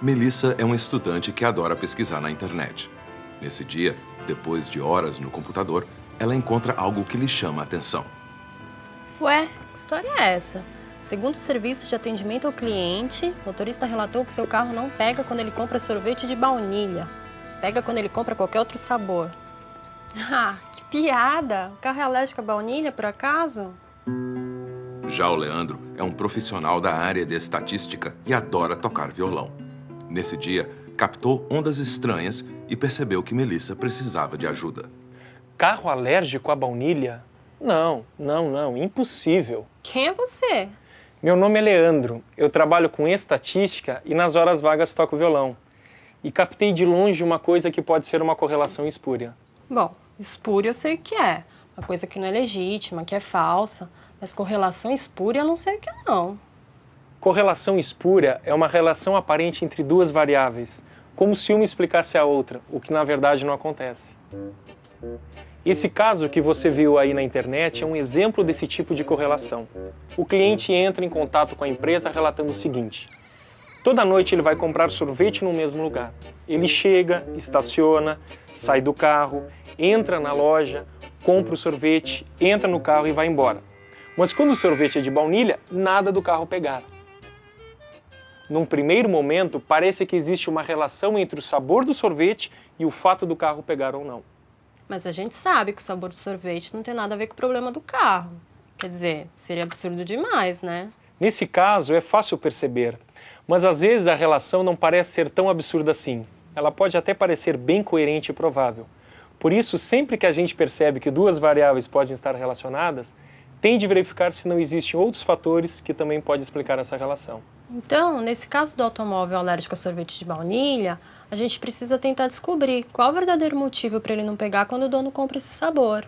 Melissa é uma estudante que adora pesquisar na internet. Nesse dia, depois de horas no computador, ela encontra algo que lhe chama a atenção. Ué, que história é essa? Segundo o serviço de atendimento ao cliente, o motorista relatou que seu carro não pega quando ele compra sorvete de baunilha. Pega quando ele compra qualquer outro sabor. Ah, que piada! O carro é alérgico à baunilha, por acaso? Já o Leandro é um profissional da área de estatística e adora tocar violão. Nesse dia, captou ondas estranhas e percebeu que Melissa precisava de ajuda. Carro alérgico à baunilha? Não, impossível. Quem é você? Meu nome é Leandro, eu trabalho com estatística e nas horas vagas toco violão. E captei de longe uma coisa que pode ser uma correlação espúria. Bom, espúria eu sei o que é. Uma coisa que não é legítima, que é falsa. Mas correlação espúria eu não sei o que é, não. Correlação espúria é uma relação aparente entre duas variáveis, como se uma explicasse a outra, o que na verdade não acontece. Esse caso que você viu aí na internet é um exemplo desse tipo de correlação. O cliente entra em contato com a empresa relatando o seguinte: toda noite ele vai comprar sorvete no mesmo lugar. Ele chega, estaciona, sai do carro, entra na loja, compra o sorvete, entra no carro e vai embora. Mas quando o sorvete é de baunilha, nada do carro pegar. Num primeiro momento, parece que existe uma relação entre o sabor do sorvete e o fato do carro pegar ou não. Mas a gente sabe que o sabor do sorvete não tem nada a ver com o problema do carro. Quer dizer, seria absurdo demais, né? Nesse caso, é fácil perceber, mas às vezes a relação não parece ser tão absurda assim. Ela pode até parecer bem coerente e provável. Por isso, sempre que a gente percebe que duas variáveis podem estar relacionadas, tem de verificar se não existem outros fatores que também podem explicar essa relação. Então, nesse caso do automóvel alérgico a sorvete de baunilha, a gente precisa tentar descobrir qual é o verdadeiro motivo para ele não pegar quando o dono compra esse sabor.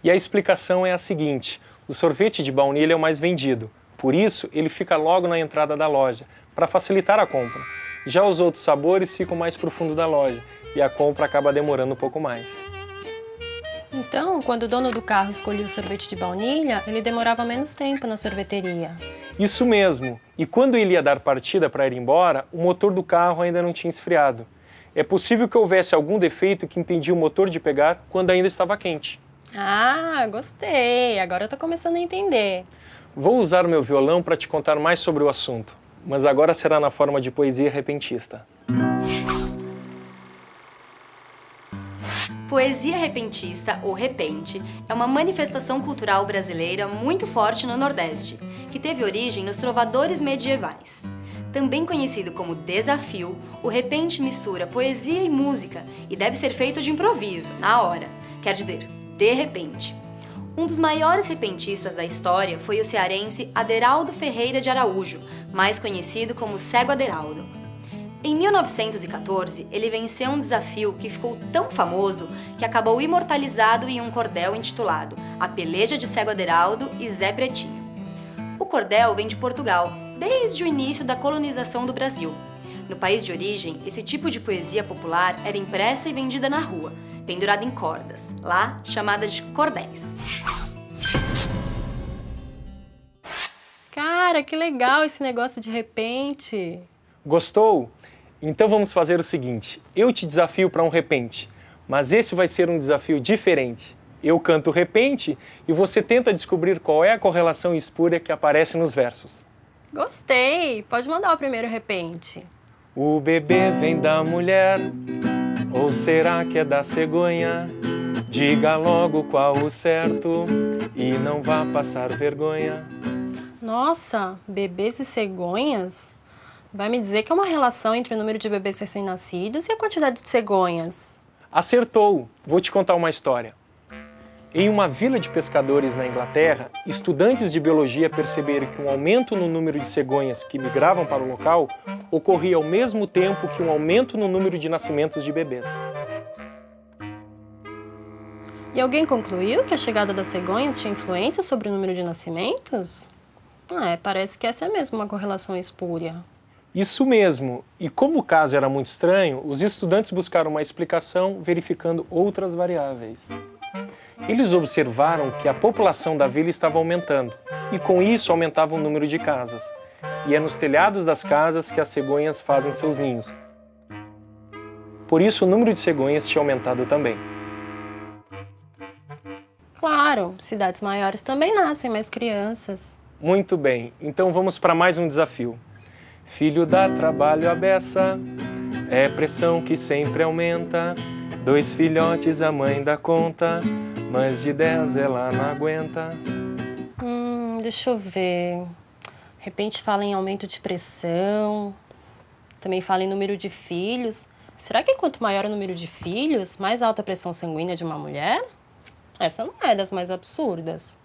E a explicação é a seguinte: o sorvete de baunilha é o mais vendido, por isso ele fica logo na entrada da loja, para facilitar a compra. Já os outros sabores ficam mais pro fundo da loja, e a compra acaba demorando um pouco mais. Então, quando o dono do carro escolhia o sorvete de baunilha, ele demorava menos tempo na sorveteria. Isso mesmo, e quando ele ia dar partida para ir embora, o motor do carro ainda não tinha esfriado. É possível que houvesse algum defeito que impedia o motor de pegar quando ainda estava quente. Ah, gostei! Agora eu tô começando a entender. Vou usar o meu violão para te contar mais sobre o assunto, mas agora será na forma de poesia repentista. Poesia repentista, ou repente, é uma manifestação cultural brasileira muito forte no Nordeste, que teve origem nos trovadores medievais. Também conhecido como desafio, o repente mistura poesia e música e deve ser feito de improviso, na hora, quer dizer, de repente. Um dos maiores repentistas da história foi o cearense Aderaldo Ferreira de Araújo, mais conhecido como Cego Aderaldo. Em 1914, ele venceu um desafio que ficou tão famoso que acabou imortalizado em um cordel intitulado A Peleja de Cego Aderaldo e Zé Pretinho. O cordel vem de Portugal, desde o início da colonização do Brasil. No país de origem, esse tipo de poesia popular era impressa e vendida na rua, pendurada em cordas, lá chamadas de cordéis. Cara, que legal esse negócio de repente! Gostou? Então vamos fazer o seguinte: eu te desafio para um repente, mas esse vai ser um desafio diferente. Eu canto o repente e você tenta descobrir qual é a correlação espúria que aparece nos versos. Gostei! Pode mandar o primeiro repente. O bebê vem da mulher, ou será que é da cegonha? Diga logo qual o certo e não vá passar vergonha. Nossa, bebês e cegonhas? Vai me dizer que é uma relação entre o número de bebês recém-nascidos e a quantidade de cegonhas. Acertou! Vou te contar uma história. Em uma vila de pescadores na Inglaterra, estudantes de biologia perceberam que um aumento no número de cegonhas que migravam para o local ocorria ao mesmo tempo que um aumento no número de nascimentos de bebês. E alguém concluiu que a chegada das cegonhas tinha influência sobre o número de nascimentos? Parece que essa é mesmo uma correlação espúria. Isso mesmo, e como o caso era muito estranho, os estudantes buscaram uma explicação verificando outras variáveis. Eles observaram que a população da vila estava aumentando, e com isso aumentava o número de casas. e é nos telhados das casas que as cegonhas fazem seus ninhos. Por isso, o número de cegonhas tinha aumentado também. Claro, cidades maiores também nascem mais crianças. Muito bem, então vamos para mais um desafio. Filho dá trabalho à beça, é pressão que sempre aumenta. 2 filhotes a mãe dá conta, mas de 10 ela não aguenta. Deixa eu ver. De repente fala em aumento de pressão, também fala em número de filhos. Será que quanto maior o número de filhos, mais alta a pressão sanguínea de uma mulher? Essa não é das mais absurdas.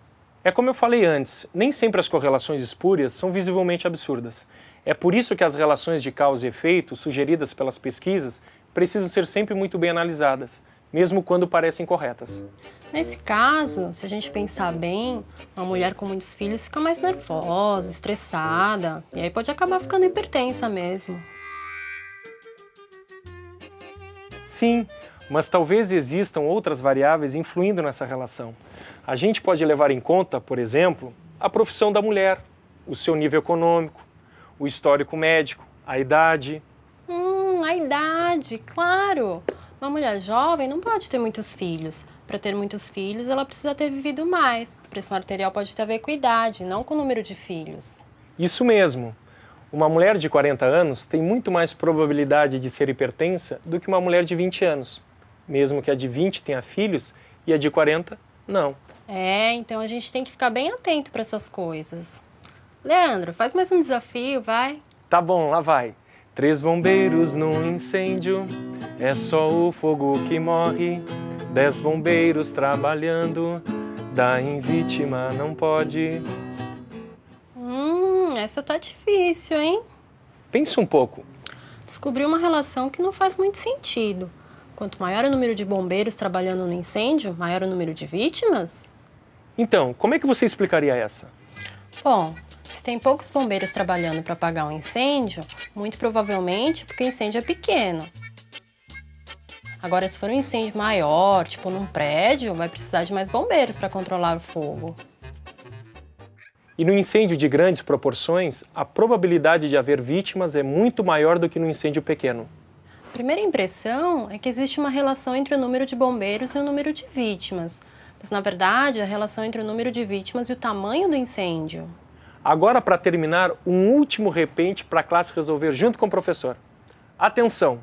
É como eu falei antes, nem sempre as correlações espúrias são visivelmente absurdas. É por isso que as relações de causa e efeito sugeridas pelas pesquisas precisam ser sempre muito bem analisadas, mesmo quando parecem corretas. Nesse caso, se a gente pensar bem, uma mulher com muitos filhos fica mais nervosa, estressada, e aí pode acabar ficando hipertensa mesmo. Sim, mas talvez existam outras variáveis influindo nessa relação. A gente pode levar em conta, por exemplo, a profissão da mulher, o seu nível econômico, o histórico médico, a idade. A idade, claro! Uma mulher jovem não pode ter muitos filhos. Para ter muitos filhos, ela precisa ter vivido mais. A pressão arterial pode ter a ver com idade, não com o número de filhos. Isso mesmo. Uma mulher de 40 anos tem muito mais probabilidade de ser hipertensa do que uma mulher de 20 anos. Mesmo que a de 20 tenha filhos e a de 40, não. Então a gente tem que ficar bem atento para essas coisas. Leandro, faz mais um desafio, vai. Tá bom, lá vai. 3 bombeiros num incêndio, é só o fogo que morre. 10 bombeiros trabalhando, dar em vítima não pode. Essa tá difícil, hein? Pensa um pouco. Descobri uma relação que não faz muito sentido. Quanto maior o número de bombeiros trabalhando no incêndio, maior o número de vítimas? Então, como é que você explicaria essa? Bom, se tem poucos bombeiros trabalhando para apagar um incêndio, muito provavelmente porque o incêndio é pequeno. Agora, se for um incêndio maior, tipo num prédio, vai precisar de mais bombeiros para controlar o fogo. E no incêndio de grandes proporções, a probabilidade de haver vítimas é muito maior do que no incêndio pequeno. A primeira impressão é que existe uma relação entre o número de bombeiros e o número de vítimas. Mas, na verdade, a relação entre o número de vítimas e o tamanho do incêndio. Agora, para terminar, um último repente para a classe resolver junto com o professor. Atenção!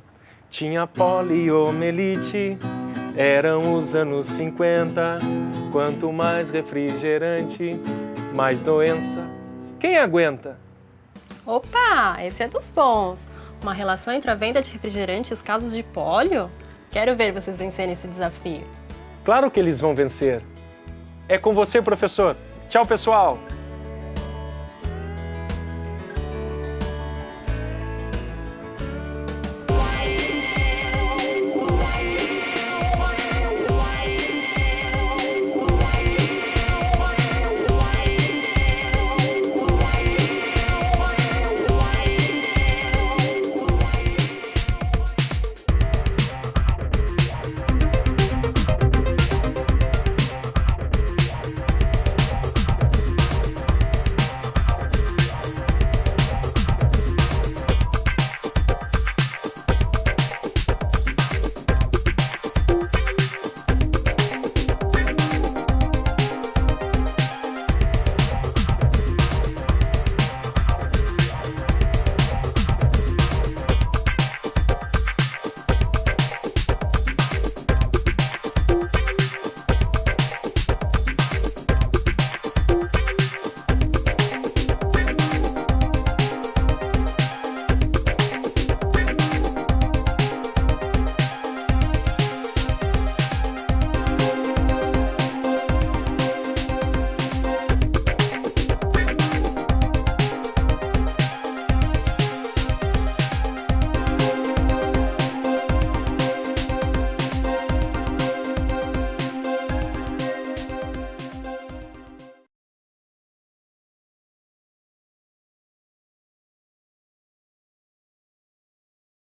Tinha poliomielite, eram os anos 50. Quanto mais refrigerante, mais doença. Quem aguenta? Opa, esse é dos bons. Uma relação entre a venda de refrigerante e os casos de pólio? Quero ver vocês vencerem esse desafio. Claro que eles vão vencer. É com você, professor. Tchau, pessoal!